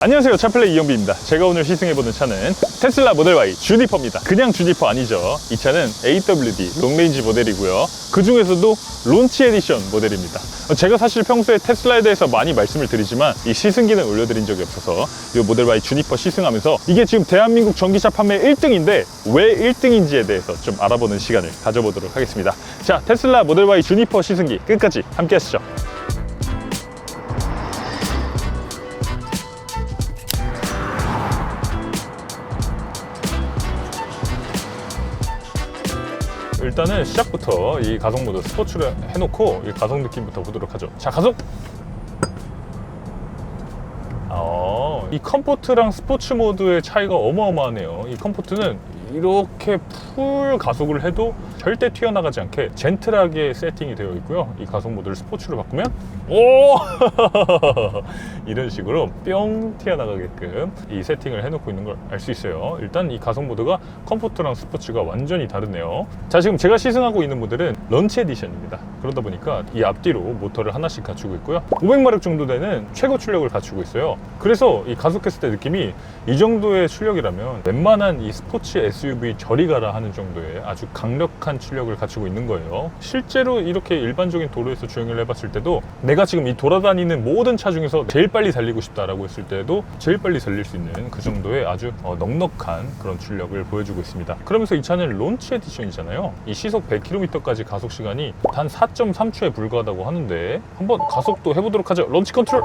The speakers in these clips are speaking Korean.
안녕하세요, 차플레이 이영비입니다. 제가 오늘 시승해보는 차는 테슬라 모델 Y 주니퍼입니다. 그냥 주니퍼 아니죠. 이 차는 AWD 롱레인지 모델이고요. 그 중에서도 론치 에디션 모델입니다. 제가 사실 평소에 테슬라에 대해서 많이 말씀을 드리지만 이 시승기는 올려드린 적이 없어서 이 모델 Y 주니퍼 시승하면서 이게 지금 대한민국 전기차 판매 1등인데 왜 1등인지에 대해서 좀 알아보는 시간을 가져보도록 하겠습니다. 자, 테슬라 모델 Y 주니퍼 시승기 끝까지 함께 하시죠. 일단은 시작부터 이 가속 모드 스포츠를 해놓고 이 가속 느낌부터 보도록 하죠. 자, 가속! 이 컴포트랑 스포츠 모드의 차이가 어마어마하네요. 이 컴포트는 이렇게 풀 가속을 해도 절대 튀어나가지 않게 젠틀하게 세팅이 되어 있고요. 이 가속 모드를 스포츠로 바꾸면 오! 이런 식으로 뿅 튀어나가게끔 이 세팅을 해놓고 있는 걸 알 수 있어요. 일단 이 가속 모드가 컴포트랑 스포츠가 완전히 다르네요. 자, 지금 제가 시승하고 있는 모델은 런치 에디션입니다. 그러다 보니까 이 앞뒤로 모터를 하나씩 갖추고 있고요. 500마력 정도 되는 최고 출력을 갖추고 있어요. 그래서 이 가속했을 때 느낌이 이 정도의 출력이라면 웬만한 이 스포츠 SUV 저리 가라 하는 정도의 아주 강력한 출력을 갖추고 있는 거예요. 실제로 이렇게 일반적인 도로에서 주행을 해봤을 때도 내가 지금 이 돌아다니는 모든 차 중에서 제일 빨리 달리고 싶다라고 했을 때도 제일 빨리 달릴 수 있는 그 정도의 아주 넉넉한 그런 출력을 보여주고 있습니다. 그러면서 이 차는 론치 에디션이잖아요. 이 시속 100km까지 가속 시간이 단 4.3초에 불과하다고 하는데 한번 가속도 해보도록 하죠. 런치 컨트롤!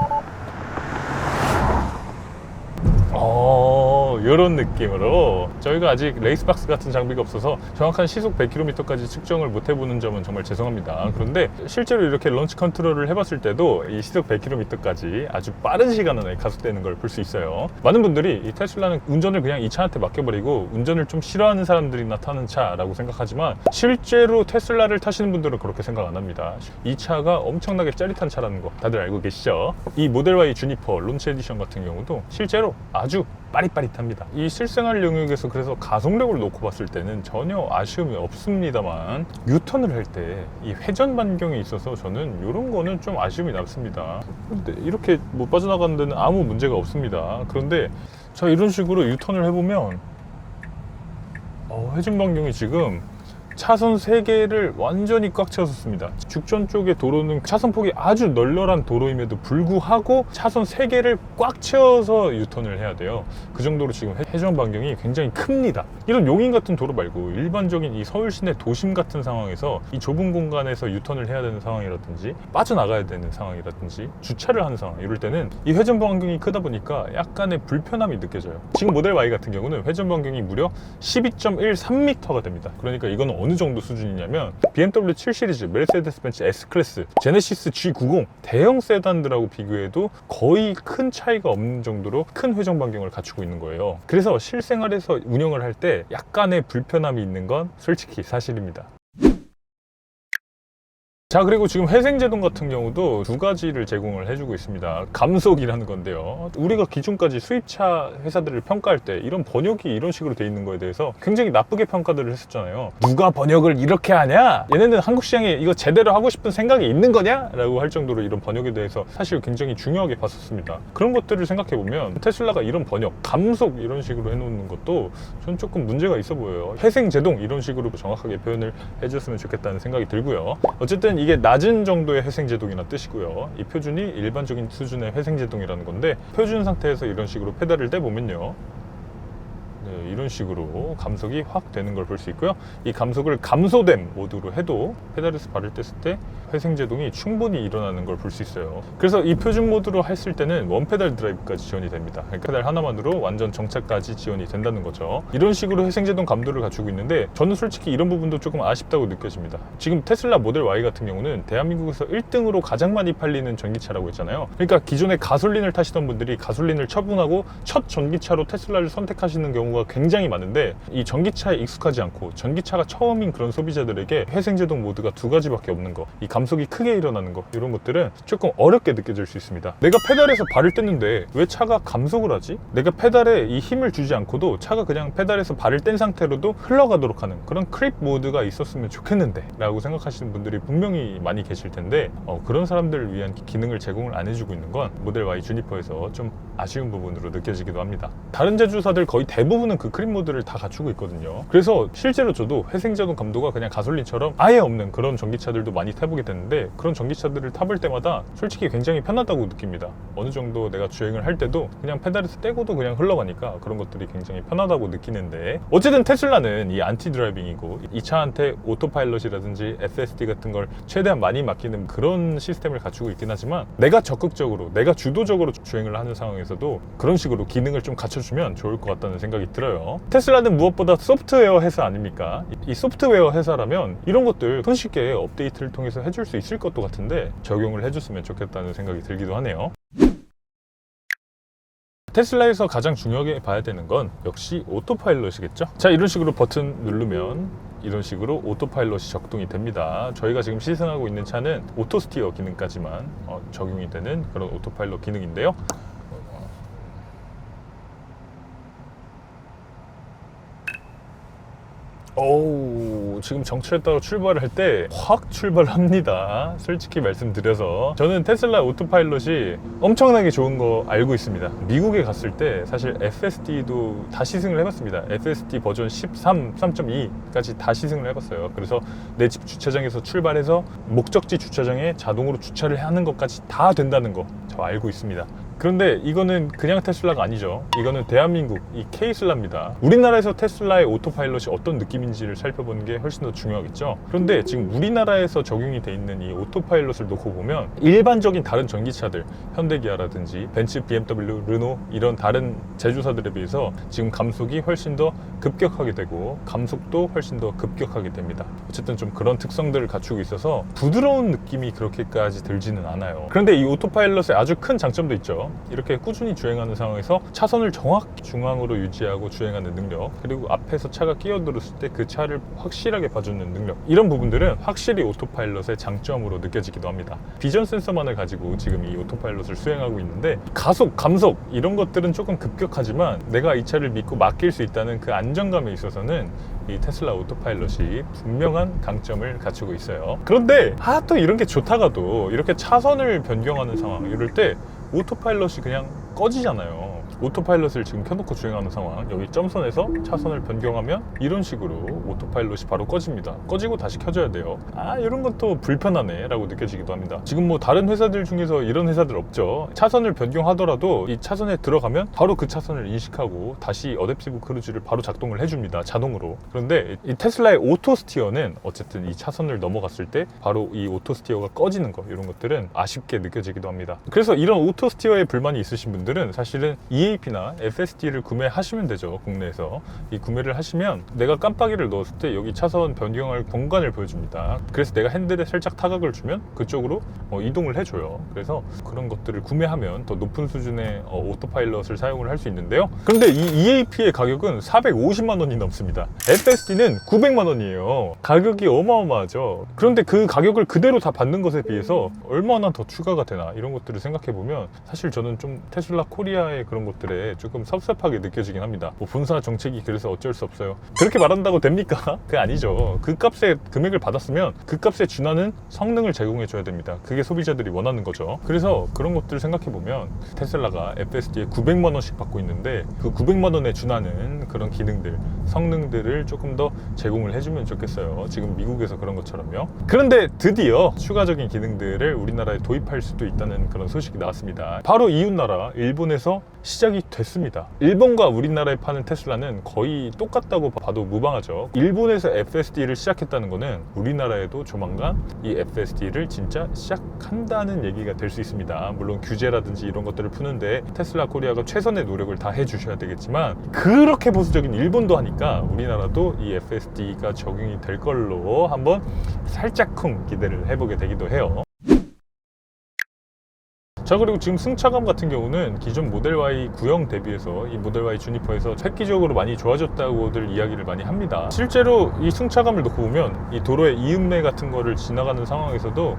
이런 느낌으로 저희가 아직 레이스박스 같은 장비가 없어서 정확한 시속 100km까지 측정을 못 해보는 점은 정말 죄송합니다. 그런데 실제로 이렇게 런치 컨트롤을 해봤을 때도 이 시속 100km까지 아주 빠른 시간 안에 가속되는 걸 볼 수 있어요. 많은 분들이 이 테슬라는 운전을 그냥 이 차한테 맡겨버리고 운전을 좀 싫어하는 사람들이나 타는 차라고 생각하지만 실제로 테슬라를 타시는 분들은 그렇게 생각 안 합니다. 이 차가 엄청나게 짜릿한 차라는 거 다들 알고 계시죠? 이 모델 Y 주니퍼 론치 에디션 같은 경우도 실제로 아주 빠릿빠릿합니다. 이 실생활 영역에서 그래서 가속력을 놓고 봤을 때는 전혀 아쉬움이 없습니다만 유턴을 할 때 이 회전 반경에 있어서 저는 이런 거는 좀 아쉬움이 남습니다. 근데 이렇게 못 빠져나가는 데는 아무 문제가 없습니다. 그런데 자, 이런 식으로 유턴을 해보면 회전 반경이 지금 차선 3개를 완전히 꽉 채웠습니다. 죽전 쪽의 도로는 차선폭이 아주 널널한 도로임에도 불구하고 차선 3개를 꽉 채워서 유턴을 해야 돼요. 그 정도로 지금 회전 반경이 굉장히 큽니다. 이런 용인 같은 도로 말고 일반적인 이 서울 시내 도심 같은 상황에서 이 좁은 공간에서 유턴을 해야 되는 상황이라든지 빠져나가야 되는 상황이라든지 주차를 하는 상황 이럴 때는 이 회전 반경이 크다 보니까 약간의 불편함이 느껴져요. 지금 모델 Y 같은 경우는 회전 반경이 무려 12.13m가 됩니다. 그러니까 이건 어느 정도 수준이냐면 BMW 7 시리즈, 메르세데스-벤츠 S클래스, 제네시스 G90 대형 세단들하고 비교해도 거의 큰 차이가 없는 정도로 큰 회전 반경을 갖추고 있는 거예요. 그래서 실생활에서 운영을 할 때 약간의 불편함이 있는 건 솔직히 사실입니다. 자, 그리고 지금 회생제동 같은 경우도 두 가지를 제공을 해주고 있습니다. 감속이라는 건데요. 우리가 기존까지 수입차 회사들을 평가할 때 이런 번역이 이런 식으로 돼 있는 거에 대해서 굉장히 나쁘게 평가들을 했었잖아요. 누가 번역을 이렇게 하냐? 얘네는 한국 시장에 이거 제대로 하고 싶은 생각이 있는 거냐? 라고 할 정도로 이런 번역에 대해서 사실 굉장히 중요하게 봤었습니다. 그런 것들을 생각해보면 테슬라가 이런 번역, 감속 이런 식으로 해놓는 것도 전 조금 문제가 있어 보여요. 회생제동 이런 식으로 정확하게 표현을 해줬으면 좋겠다는 생각이 들고요. 어쨌든 이게 낮은 정도의 회생제동이나 뜻이고요. 이 표준이 일반적인 수준의 회생제동이라는 건데 표준 상태에서 이런 식으로 페달을 떼보면요. 네, 이런 식으로 감속이 확 되는 걸 볼 수 있고요. 이 감속을 감소됨 모드로 해도 페달에서 발을 뗐을 때 회생제동이 충분히 일어나는 걸 볼 수 있어요. 그래서 이 표준 모드로 했을 때는 원페달 드라이브까지 지원이 됩니다. 그러니까 페달 하나만으로 완전 정차까지 지원이 된다는 거죠. 이런 식으로 회생제동 감도를 갖추고 있는데 저는 솔직히 이런 부분도 조금 아쉽다고 느껴집니다. 지금 테슬라 모델 Y 같은 경우는 대한민국에서 1등으로 가장 많이 팔리는 전기차라고 했잖아요. 그러니까 기존에 가솔린을 타시던 분들이 가솔린을 처분하고 첫 전기차로 테슬라를 선택하시는 경우가 굉장히 많은데 이 전기차에 익숙하지 않고 전기차가 처음인 그런 소비자들에게 회생제동 모드가 두 가지밖에 없는 거, 이 감속이 크게 일어나는 거, 이런 것들은 조금 어렵게 느껴질 수 있습니다. 내가 페달에서 발을 뗐는데 왜 차가 감속을 하지? 내가 페달에 이 힘을 주지 않고도 차가 그냥 페달에서 발을 뗀 상태로도 흘러가도록 하는 그런 크립 모드가 있었으면 좋겠는데 라고 생각하시는 분들이 분명히 많이 계실 텐데, 그런 사람들을 위한 기능을 제공을 안 해주고 있는 건 모델 Y 주니퍼에서 좀 아쉬운 부분으로 느껴지기도 합니다. 다른 제조사들 거의 대부분은 그 크립 모드를 다 갖추고 있거든요. 그래서 실제로 저도 회생제동 감도가 그냥 가솔린처럼 아예 없는 그런 전기차들도 많이 타보게 됐는데, 그런 전기차들을 타볼 때마다 솔직히 굉장히 편하다고 느낍니다. 어느 정도 내가 주행을 할 때도 그냥 페달에서 떼고도 그냥 흘러가니까 그런 것들이 굉장히 편하다고 느끼는데, 어쨌든 테슬라는 이 안티 드라이빙이고 이 차한테 오토파일럿이라든지 FSD 같은 걸 최대한 많이 맡기는 그런 시스템을 갖추고 있긴 하지만, 내가 적극적으로 내가 주도적으로 주행을 하는 상황에서도 그런 식으로 기능을 좀 갖춰주면 좋을 것 같다는 생각이 들어요. 테슬라는 무엇보다 소프트웨어 회사 아닙니까? 이 소프트웨어 회사라면 이런 것들 손쉽게 업데이트를 통해서 해줄 수 있을 것도 같은데 적용을 해줬으면 좋겠다는 생각이 들기도 하네요. 테슬라에서 가장 중요하게 봐야 되는 건 역시 오토파일럿이겠죠. 자, 이런 식으로 버튼 누르면 이런 식으로 오토파일럿이 작동이 됩니다. 저희가 지금 시승하고 있는 차는 오토스티어 기능까지만 적용이 되는 그런 오토파일럿 기능인데요. 지금 정체에 따라 출발을 할 때 확 출발합니다. 솔직히 말씀드려서 저는 테슬라 오토파일럿이 엄청나게 좋은 거 알고 있습니다. 미국에 갔을 때 사실 FSD도 다 시승을 해봤습니다. FSD 버전 13, 3.2까지 다 시승을 해봤어요. 그래서 내 집 주차장에서 출발해서 목적지 주차장에 자동으로 주차를 하는 것까지 다 된다는 거 저 알고 있습니다. 그런데 이거는 그냥 테슬라가 아니죠. 이거는 대한민국 이 K슬라입니다. 우리나라에서 테슬라의 오토파일럿이 어떤 느낌인지를 살펴보는 게 훨씬 더 중요하겠죠. 그런데 지금 우리나라에서 적용이 돼 있는 이 오토파일럿을 놓고 보면 일반적인 다른 전기차들, 현대기아라든지 벤츠, BMW, 르노 이런 다른 제조사들에 비해서 지금 감속이 훨씬 더 급격하게 되고 감속도 훨씬 더 급격하게 됩니다. 어쨌든 좀 그런 특성들을 갖추고 있어서 부드러운 느낌이 그렇게까지 들지는 않아요. 그런데 이 오토파일럿의 아주 큰 장점도 있죠. 이렇게 꾸준히 주행하는 상황에서 차선을 정확히 중앙으로 유지하고 주행하는 능력, 그리고 앞에서 차가 끼어들었을 때 그 차를 확실하게 봐주는 능력, 이런 부분들은 확실히 오토파일럿의 장점으로 느껴지기도 합니다. 비전 센서만을 가지고 지금 이 오토파일럿을 수행하고 있는데 가속, 감속 이런 것들은 조금 급격하지만 내가 이 차를 믿고 맡길 수 있다는 그 안정감에 있어서는 이 테슬라 오토파일럿이 분명한 강점을 갖추고 있어요. 그런데 또 이런 게 좋다가도 이렇게 차선을 변경하는 상황, 이럴 때 오토파일럿이 그냥 꺼지잖아요. 오토파일럿을 지금 켜놓고 주행하는 상황, 여기 점선에서 차선을 변경하면 이런 식으로 오토파일럿이 바로 꺼집니다. 꺼지고 다시 켜줘야 돼요. 이런 것도 불편하네 라고 느껴지기도 합니다. 지금 뭐 다른 회사들 중에서 이런 회사들 없죠. 차선을 변경하더라도 이 차선에 들어가면 바로 그 차선을 인식하고 다시 어댑티브 크루즈를 바로 작동을 해줍니다. 자동으로. 그런데 이 테슬라의 오토스티어는 어쨌든 이 차선을 넘어갔을 때 바로 이 오토스티어가 꺼지는 거, 이런 것들은 아쉽게 느껴지기도 합니다. 그래서 이런 오토스티어에 불만이 있으신 분들은 사실은 EAP나 FSD를 구매하시면 되죠. 국내에서 이 구매를 하시면 내가 깜빡이를 넣었을 때 여기 차선 변경할 공간을 보여줍니다. 그래서 내가 핸들에 살짝 타각을 주면 그쪽으로 이동을 해줘요. 그래서 그런 것들을 구매하면 더 높은 수준의 오토파일럿을 사용을 할 수 있는데요. 그런데 이 EAP의 가격은 450만 원이 넘습니다. FSD는 900만 원이에요. 가격이 어마어마하죠. 그런데 그 가격을 그대로 다 받는 것에 비해서 얼마나 더 추가가 되나, 이런 것들을 생각해보면 사실 저는 좀 테슬라 코리아의 그런 것들에 조금 섭섭하게 느껴지긴 합니다. 뭐 본사 정책이 그래서 어쩔 수 없어요. 그렇게 말한다고 됩니까? 그게 아니죠. 그 값에 금액을 받았으면 그 값에 준하는 성능을 제공해 줘야 됩니다. 그게 소비자들이 원하는 거죠. 그래서 그런 것들을 생각해 보면 테슬라가 FSD에 900만 원씩 받고 있는데 그 900만 원에 준하는 그런 기능들, 성능들을 조금 더 제공을 해주면 좋겠어요. 지금 미국에서 그런 것처럼요. 그런데 드디어 추가적인 기능들을 우리나라에 도입할 수도 있다는 그런 소식이 나왔습니다. 바로 이웃나라 일본에서 시작이 됐습니다. 일본과 우리나라에 파는 테슬라는 거의 똑같다고 봐도 무방하죠. 일본에서 FSD를 시작했다는 거는 우리나라에도 조만간 이 FSD를 진짜 시작한다는 얘기가 될 수 있습니다. 물론 규제라든지 이런 것들을 푸는데 테슬라 코리아가 최선의 노력을 다 해주셔야 되겠지만, 그렇게 보수적인 일본도 하니까 우리나라도 이 FSD가 적용이 될 걸로 한번 살짝쿵 기대를 해보게 되기도 해요. 자, 그리고 지금 승차감 같은 경우는 기존 모델 Y 구형 대비해서 이 모델 Y 주니퍼에서 획기적으로 많이 좋아졌다고들 이야기를 많이 합니다. 실제로 이 승차감을 놓고 보면 이 도로의 이음매 같은 거를 지나가는 상황에서도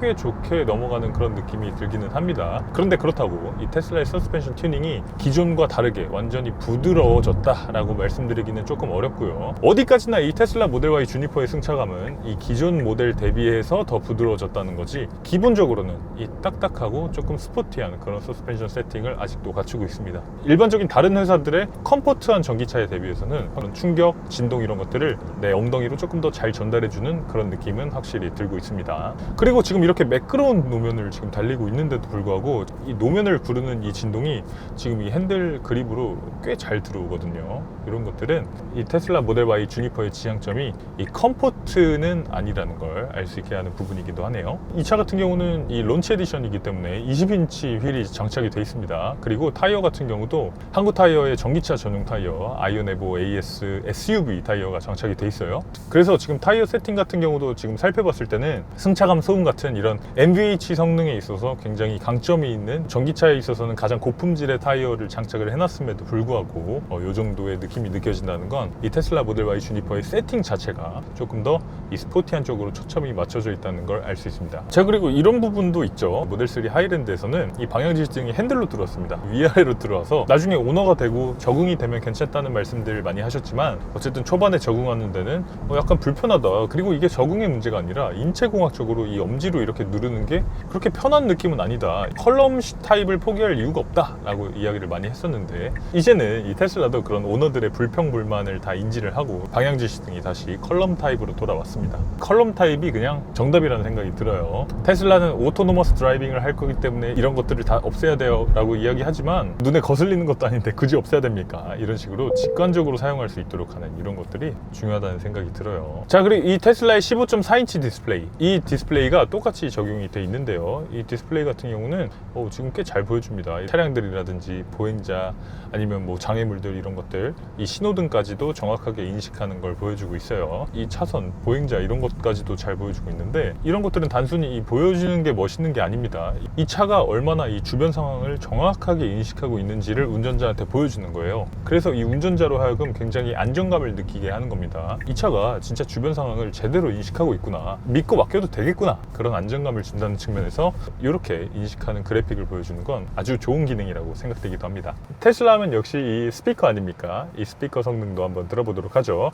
꽤 좋게 넘어가는 그런 느낌이 들기는 합니다. 그런데 그렇다고 이 테슬라의 서스펜션 튜닝이 기존과 다르게 완전히 부드러워졌다라고 말씀드리기는 조금 어렵고요. 어디까지나 이 테슬라 모델 Y 주니퍼의 승차감은 이 기존 모델 대비해서 더 부드러워졌다는 거지, 기본적으로는 이 딱딱하고 조금 스포티한 그런 서스펜션 세팅을 아직도 갖추고 있습니다. 일반적인 다른 회사들의 컴포트한 전기차에 대비해서는 그런 충격, 진동 이런 것들을 내 엉덩이로 조금 더 잘 전달해주는 그런 느낌은 확실히 들고 있습니다. 그리고 지금 이렇게 매끄러운 노면을 지금 달리고 있는데도 불구하고 이 노면을 구르는 이 진동이 지금 이 핸들 그립으로 꽤 잘 들어오거든요. 이런 것들은 이 테슬라 모델 Y 주니퍼의 지향점이 이 컴포트는 아니라는 걸 알 수 있게 하는 부분이기도 하네요. 이 차 같은 경우는 이 론치 에디션이기 때문에 20인치 휠이 장착이 되어 있습니다. 그리고 타이어 같은 경우도 한국 타이어의 전기차 전용 타이어 아이오네보 AS SUV 타이어가 장착이 되어 있어요. 그래서 지금 타이어 세팅 같은 경우도 지금 살펴봤을 때는 승차감 소음 같은 이런 MVH 성능에 있어서 굉장히 강점이 있는, 전기차에 있어서는 가장 고품질의 타이어를 장착을 해놨음에도 불구하고 이 정도의 느낌이 느껴진다는 건 이 테슬라 모델 Y 주니퍼의 세팅 자체가 조금 더 이 스포티한 쪽으로 초점이 맞춰져 있다는 걸 알 수 있습니다. 자, 그리고 이런 부분도 있죠. 모델 3 하이랜드에서는 이 방향 지시등이 핸들로 들어왔습니다. 위아래로 들어와서 나중에 오너가 되고 적응이 되면 괜찮다는 말씀들을 많이 하셨지만, 어쨌든 초반에 적응하는 데는 약간 불편하다. 그리고 이게 적응의 문제가 아니라 인체공학적으로 이 엄지로 이렇게 누르는 게 그렇게 편한 느낌은 아니다. 컬럼 타입을 포기할 이유가 없다 라고 이야기를 많이 했었는데, 이제는 이 테슬라도 그런 오너들의 불평불만을 다 인지를 하고 방향 지시등이 다시 컬럼 타입으로 돌아왔습니다. 컬럼 타입이 그냥 정답이라는 생각이 들어요. 테슬라는 오토노머스 드라이빙을 할 거기 때문에 이런 것들을 다 없애야 돼요 라고 이야기하지만, 눈에 거슬리는 것도 아닌데 굳이 없애야 됩니까? 이런 식으로 직관적으로 사용할 수 있도록 하는 이런 것들이 중요하다는 생각이 들어요. 자, 그리고 이 테슬라의 15.4인치 디스플레이, 이 디스플레이가 똑같이 적용이 돼 있는데요. 이 디스플레이 같은 경우는 지금 꽤 잘 보여줍니다. 차량들이라든지 보행자 아니면 뭐 장애물들 이런 것들, 이 신호등까지도 정확하게 인식하는 걸 보여주고 있어요. 이 차선, 보행자 이런 것까지도 잘 보여주고 있는데, 이런 것들은 단순히 이 보여주는 게 멋있는 게 아닙니다. 이 차가 얼마나 이 주변 상황을 정확하게 인식하고 있는지를 운전자한테 보여주는 거예요. 그래서 이 운전자로 하여금 굉장히 안정감을 느끼게 하는 겁니다. 이 차가 진짜 주변 상황을 제대로 인식하고 있구나, 믿고 맡겨도 되겠구나, 그런 안정감을 준다는 측면에서 이렇게 인식하는 그래픽을 보여주는 건 아주 좋은 기능이라고 생각되기도 합니다. 테슬라 하면 역시 이 스피커 아닙니까? 이 스피커 성능도 한번 들어보도록 하죠.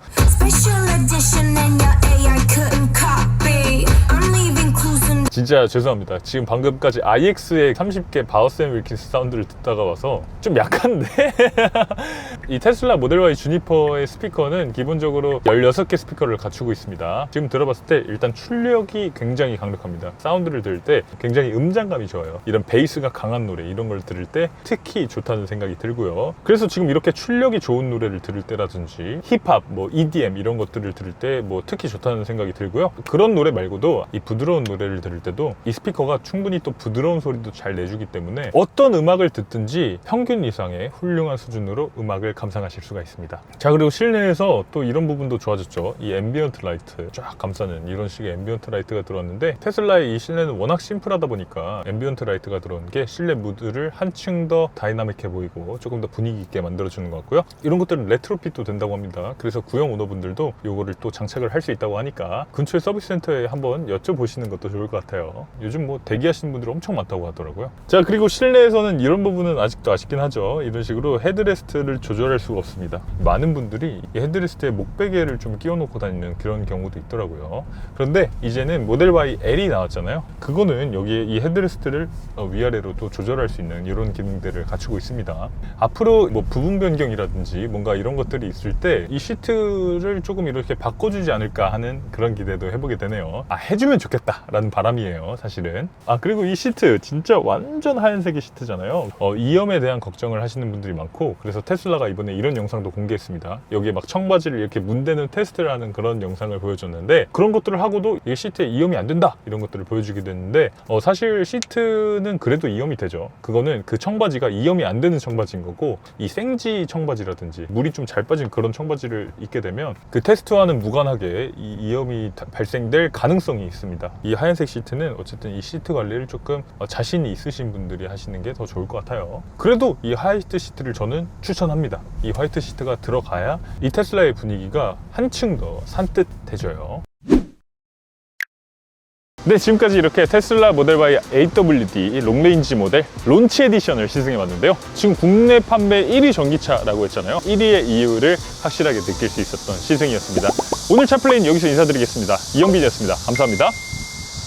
진짜 죄송합니다. 지금 방금까지 IX의 30개 바우쌤 윌킨스 사운드를 듣다가 와서 좀 약한데? 이 테슬라 모델 Y 주니퍼의 스피커는 기본적으로 16개 스피커를 갖추고 있습니다. 지금 들어봤을 때 일단 출력이 굉장히 강력합니다. 사운드를 들을 때 굉장히 음장감이 좋아요. 이런 베이스가 강한 노래 이런 걸 들을 때 특히 좋다는 생각이 들고요. 그래서 지금 이렇게 출력이 좋은 노래를 들을 때라든지 힙합, 뭐 EDM 이런 것들을 들을 때 뭐 특히 좋다는 생각이 들고요. 그런 노래 말고도 이 부드러운 노래를 들을 때도 이 스피커가 충분히 또 부드러운 소리도 잘 내주기 때문에 어떤 음악을 듣든지 평균 이상의 훌륭한 수준으로 음악을 감상하실 수가 있습니다. 자, 그리고 실내에서 또 이런 부분도 좋아졌죠. 이 앰비언트 라이트 쫙 감싸는 이런 식의 앰비언트 라이트가 들어왔는데, 테슬라의 이 실내는 워낙 심플하다 보니까 앰비언트 라이트가 들어온 게 실내 무드를 한층 더 다이나믹해 보이고 조금 더 분위기 있게 만들어주는 것 같고요. 이런 것들은 레트로핏도 된다고 합니다. 그래서 구형 오너분들도 요거를 또 장착을 할 수 있다고 하니까 근처에 서비스 센터에 한번 여쭤보시는 것도 좋을 것 같아요. 요즘 뭐 대기하시는 분들 엄청 많다고 하더라고요. 자, 그리고 실내에서는 이런 부분은 아직도 아쉽긴 하죠. 이런 식으로 헤드레스트를 조절할 수가 없습니다. 많은 분들이 이 헤드레스트에 목베개를 좀 끼워놓고 다니는 그런 경우도 있더라고요. 그런데 이제는 모델 Y L이 나왔잖아요. 그거는 여기에 이 헤드레스트를 위아래로 또 조절할 수 있는 이런 기능들을 갖추고 있습니다. 앞으로 뭐 부분 변경이라든지 뭔가 이런 것들이 있을 때 이 시트를 조금 이렇게 바꿔주지 않을까 하는 그런 기대도 해보게 되네요. 해주면 좋겠다 라는 바람이에요, 사실은. 그리고 이 시트 진짜 완전 하얀색의 시트잖아요. 이염에 대한 걱정을 하시는 분들이 많고, 그래서 테슬라가 이번에 이런 영상도 공개했습니다. 여기에 막 청바지를 이렇게 문대는 테스트를 하는 그런 영상을 보여줬는데, 그런 것들을 하고도 이게 시트에 이염이 안 된다 이런 것들을 보여주기도 했는데, 사실 시트는 그래도 이염이 되죠. 그거는 그 청바지가 이염이 안 되는 청바지인 거고, 이 생지 청바지라든지 물이 좀 잘 빠진 그런 청바지를 입게 되면 그 테스트와는 무관하게 이 이염이 발생될 가능성이 있습니다. 이 하얀색 시트는 어쨌든 이 시트 관리를 조금 자신이 있으신 분들이 하시는 게 더 좋을 것 같아요. 그래도 이 화이트 시트를 저는 추천합니다. 이 화이트 시트가 들어가야 이 테슬라의 분위기가 한층 더 산뜻해져요. 네, 지금까지 이렇게 테슬라 모델 Y AWD 롱레인지 모델 론치 에디션을 시승해봤는데요. 지금 국내 판매 1위 전기차라고 했잖아요. 1위의 이유를 확실하게 느낄 수 있었던 시승이었습니다. 오늘 차플레인 여기서 인사드리겠습니다. 이영빈이었습니다. 감사합니다.